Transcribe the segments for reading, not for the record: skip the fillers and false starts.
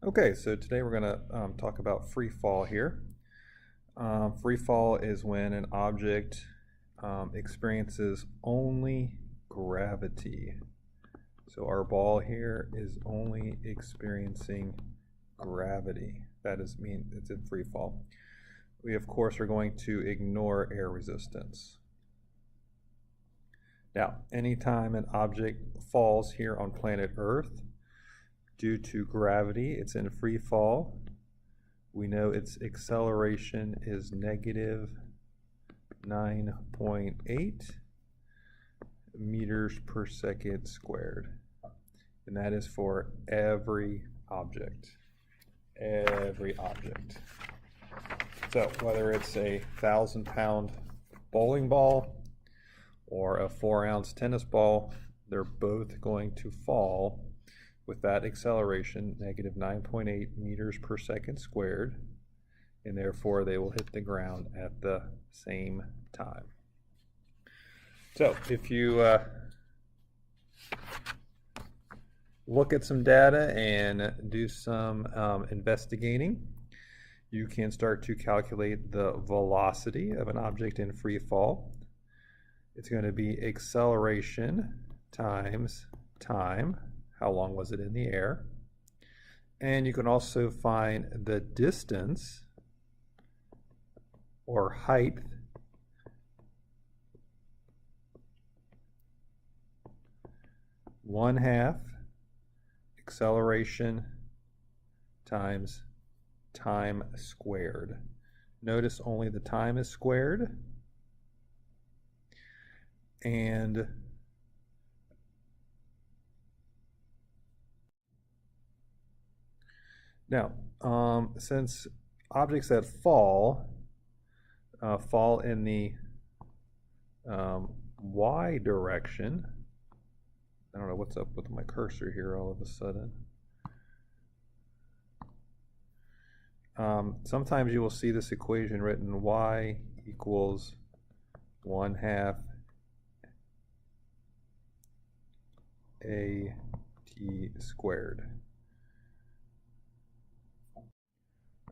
Okay, so today we're going to talk about free fall here. Free fall is when an object experiences only gravity. So our ball here is only experiencing gravity. That is mean it's in free fall. We of course are going to ignore air resistance. Now, anytime an object falls here on planet Earth, due to gravity, it's in free fall. We know its acceleration is negative 9.8 meters per second squared. And that is for every object. Every object. So whether it's a 1,000-pound bowling ball or a 4-ounce tennis ball, they're both going to fall with that acceleration, negative 9.8 meters per second squared, and therefore they will hit the ground at the same time. So if you look at some data and do some investigating, you can start to calculate the velocity of an object in free fall. It's going to be acceleration times time. How long was it in the air? And you can also find the distance or height ½ acceleration times time squared. Notice only the time is squared, and now, since objects that fall in the y direction, I don't know what's up with my cursor here all of a sudden. Sometimes you will see this equation written y equals 1/2 at squared.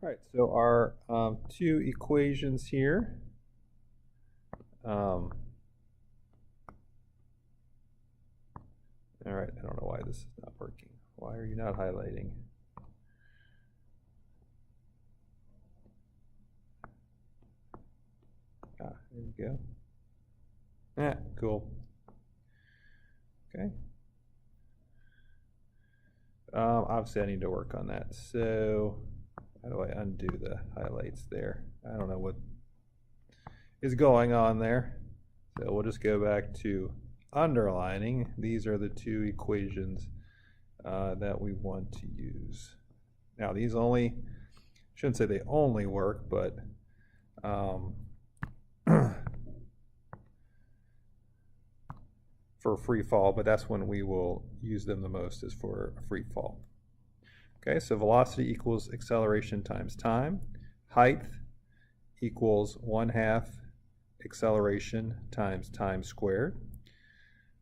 All right, so our two equations here. All right, I don't know why this is not working. Why are you not highlighting? Ah, there you go. Ah, cool. Okay. Obviously, I need to work on that. So, how do I undo the highlights there? I don't know what is going on there. So we'll just go back to underlining. These are the two equations that we want to use. Now these shouldn't say they only work, but for free fall, but that's when we will use them the most, is for free fall. Okay, so velocity equals acceleration times time. Height equals 1/2 acceleration times time squared.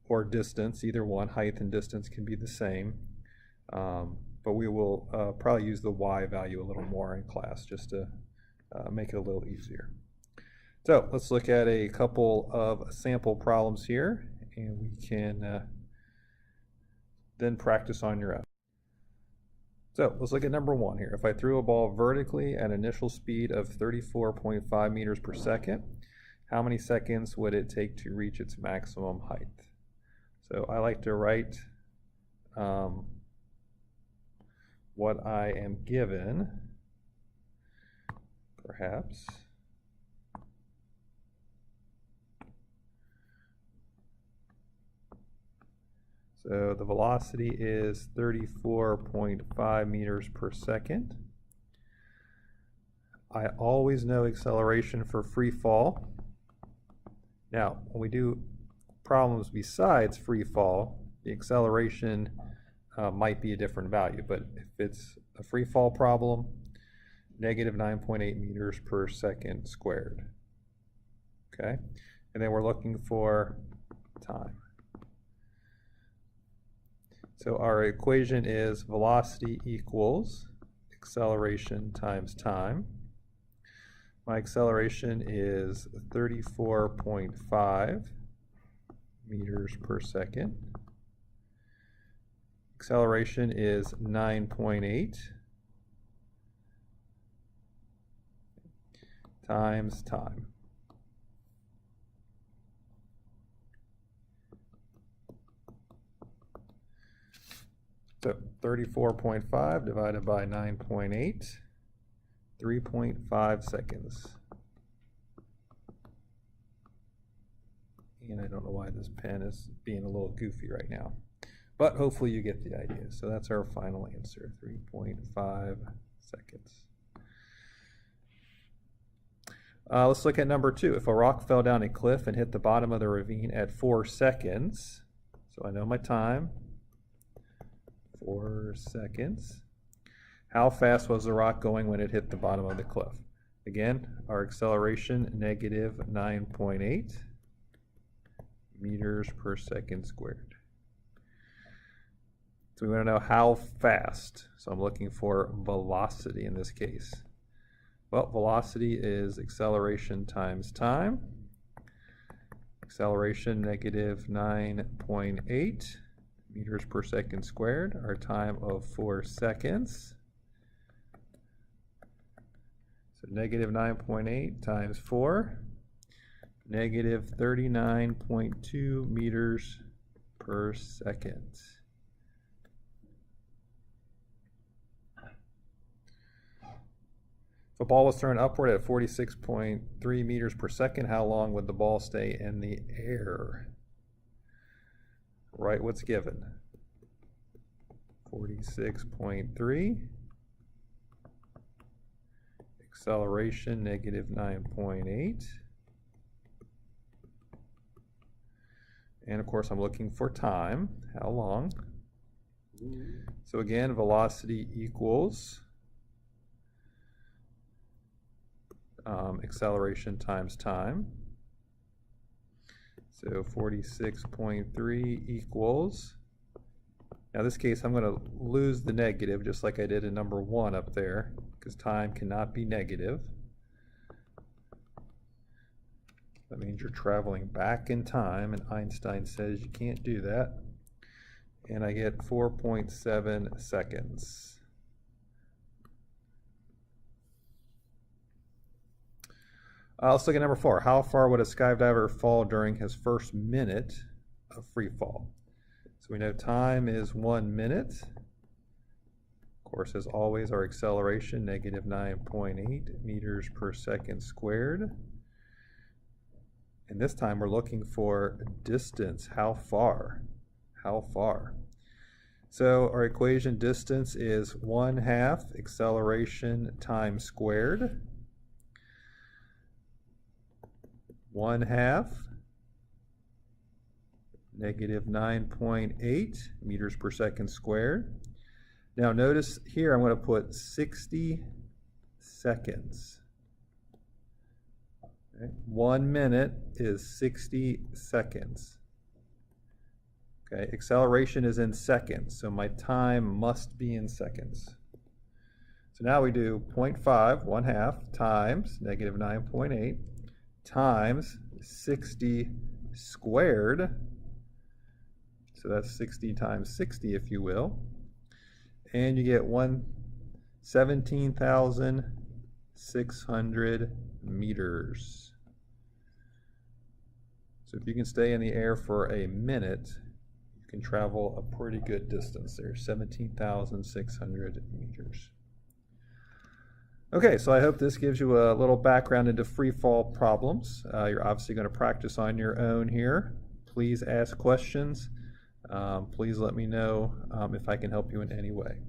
Or distance, either one, height and distance can be the same. But we will probably use the y value a little more in class just to make it a little easier. So let's look at a couple of sample problems here, and we can then practice on your own. So let's look at number 1 here. If I threw a ball vertically at an initial speed of 34.5 meters per second, how many seconds would it take to reach its maximum height? So I like to write what I am given, perhaps. So the velocity is 34.5 meters per second. I always know acceleration for free fall. Now, when we do problems besides free fall, the acceleration might be a different value, but if it's a free fall problem, negative 9.8 meters per second squared. Okay, and then we're looking for time. So our equation is velocity equals acceleration times time. My acceleration is 34.5 meters per second. Acceleration is 9.8 times time. So 34.5 divided by 9.8, 3.5 seconds. And I don't know why this pen is being a little goofy right now, but hopefully you get the idea. So that's our final answer, 3.5 seconds. Let's look at number 2. If a rock fell down a cliff and hit the bottom of the ravine at 4 seconds, so I know my time, 4 seconds. How fast was the rock going when it hit the bottom of the cliff? Again, our acceleration, negative 9.8 meters per second squared. So we want to know how fast. So I'm looking for velocity in this case. Well, velocity is acceleration times time. Acceleration, negative 9.8 meters per second squared, our time of 4 seconds. So negative 9.8 times 4, negative 39.2 meters per second. If a ball was thrown upward at 46.3 meters per second, how long would the ball stay in the air? Write what's given. 46.3. Acceleration, negative 9.8. And of course, I'm looking for time. How long? So again, velocity equals acceleration times time. So 46.3 equals, now in this case I'm going to lose the negative just like I did in number 1 up there, because time cannot be negative. That means you're traveling back in time, and Einstein says you can't do that. And I get 4.7 seconds. Let's look at number 4. How far would a skydiver fall during his first minute of free fall? So we know time is 1 minute. Of course, as always, our acceleration, negative 9.8 meters per second squared. And this time we're looking for distance. How far? How far? So our equation distance is 1/2 acceleration time squared. 1/2 negative 9.8 meters per second squared. Now notice here I'm going to put 60 seconds. Okay. 1 minute is 60 seconds. Okay, acceleration is in seconds, so my time must be in seconds. So now we do 0.5, 1/2, times negative 9.8 times 60 squared. So that's 60 times 60, if you will. And you get 17,600 meters. So if you can stay in the air for a minute, you can travel a pretty good distance there, 17,600 meters. Okay, so I hope this gives you a little background into free fall problems. You're obviously going to practice on your own here. Please ask questions. Please let me know if I can help you in any way.